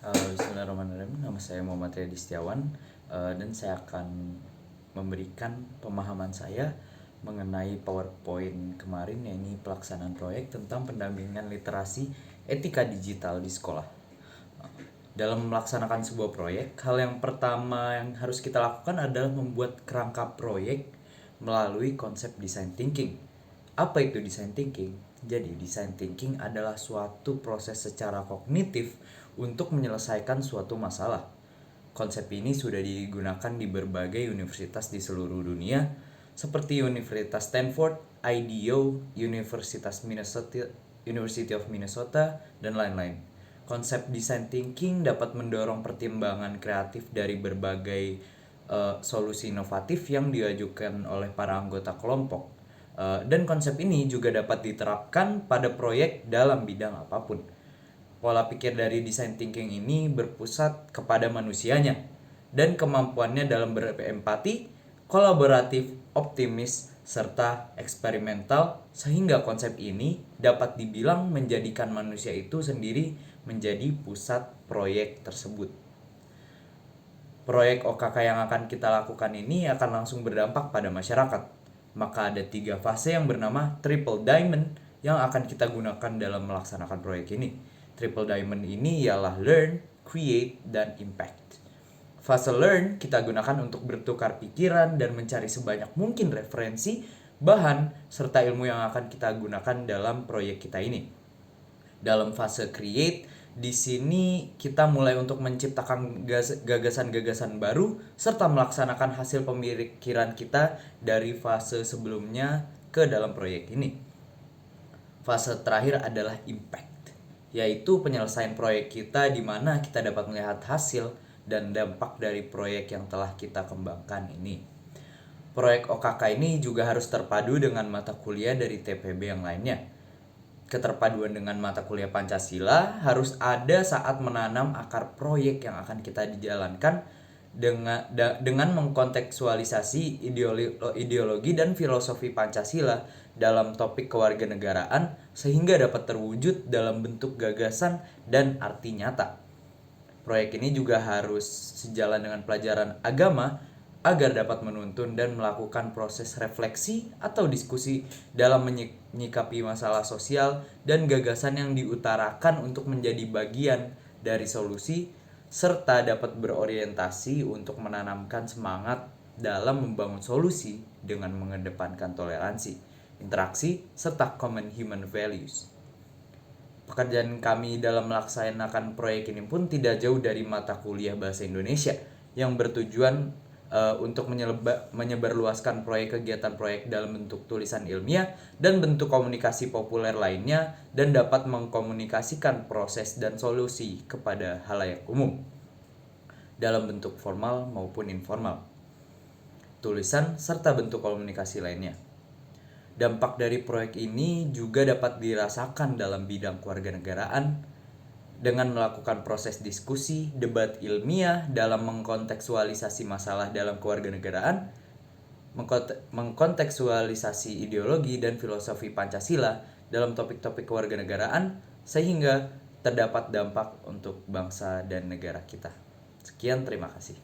Bismillahirrahmanirrahim. Nama saya Muhammad Riyadi Setiawan, dan saya akan memberikan pemahaman saya mengenai PowerPoint kemarin, yaitu pelaksanaan proyek tentang pendampingan literasi etika digital di sekolah. Dalam melaksanakan sebuah proyek, hal yang pertama yang harus kita lakukan adalah membuat kerangka proyek melalui konsep design thinking. Apa itu design thinking? Jadi, design thinking adalah suatu proses secara kognitif untuk menyelesaikan suatu masalah. Konsep ini sudah digunakan di berbagai universitas di seluruh dunia, seperti Universitas Stanford, IDEO, University of Minnesota, dan lain-lain. Konsep design thinking dapat mendorong pertimbangan kreatif dari berbagai solusi inovatif yang diajukan oleh para anggota kelompok. Dan konsep ini juga dapat diterapkan pada proyek dalam bidang apapun. Pola pikir dari design thinking ini berpusat kepada manusianya dan kemampuannya dalam berempati, kolaboratif, optimis, serta eksperimental, sehingga konsep ini dapat dibilang menjadikan manusia itu sendiri menjadi pusat proyek tersebut. Proyek OKK yang akan kita lakukan ini akan langsung berdampak pada masyarakat. Maka ada 3 fase yang bernama Triple Diamond yang akan kita gunakan dalam melaksanakan proyek ini. Triple Diamond ini ialah Learn, Create, dan Impact. Fase Learn kita gunakan untuk bertukar pikiran dan mencari sebanyak mungkin referensi, bahan, serta ilmu yang akan kita gunakan dalam proyek kita ini. Dalam fase Create, di sini kita mulai untuk menciptakan gagasan-gagasan baru serta melaksanakan hasil pemikiran kita dari fase sebelumnya ke dalam proyek ini. Fase terakhir adalah Impact, yaitu penyelesaian proyek kita di mana kita dapat melihat hasil dan dampak dari proyek yang telah kita kembangkan ini. Proyek OKK ini juga harus terpadu dengan mata kuliah dari TPB yang lainnya. Keterpaduan dengan mata kuliah Pancasila harus ada saat menanam akar proyek yang akan kita dijalankan dengan mengkontekstualisasi ideologi dan filosofi Pancasila dalam topik kewarganegaraan sehingga dapat terwujud dalam bentuk gagasan dan arti nyata. Proyek ini juga harus sejalan dengan pelajaran agama agar dapat menuntun dan melakukan proses refleksi atau diskusi dalam menyikapi masalah sosial dan gagasan yang diutarakan untuk menjadi bagian dari solusi, serta dapat berorientasi untuk menanamkan semangat dalam membangun solusi dengan mengedepankan toleransi, interaksi, serta common human values. Pekerjaan kami dalam melaksanakan proyek ini pun tidak jauh dari mata kuliah Bahasa Indonesia yang bertujuan untuk menyebarluaskan kegiatan proyek dalam bentuk tulisan ilmiah dan bentuk komunikasi populer lainnya dan dapat mengkomunikasikan proses dan solusi kepada halayak umum dalam bentuk formal maupun informal, tulisan serta bentuk komunikasi lainnya. Dampak dari proyek ini juga dapat dirasakan dalam bidang kewarganegaraan dengan melakukan proses diskusi, debat ilmiah dalam mengkontekstualisasi masalah dalam kewarganegaraan, mengkontekstualisasi ideologi dan filosofi Pancasila dalam topik-topik kewarganegaraan sehingga terdapat dampak untuk bangsa dan negara kita. Sekian, terima kasih.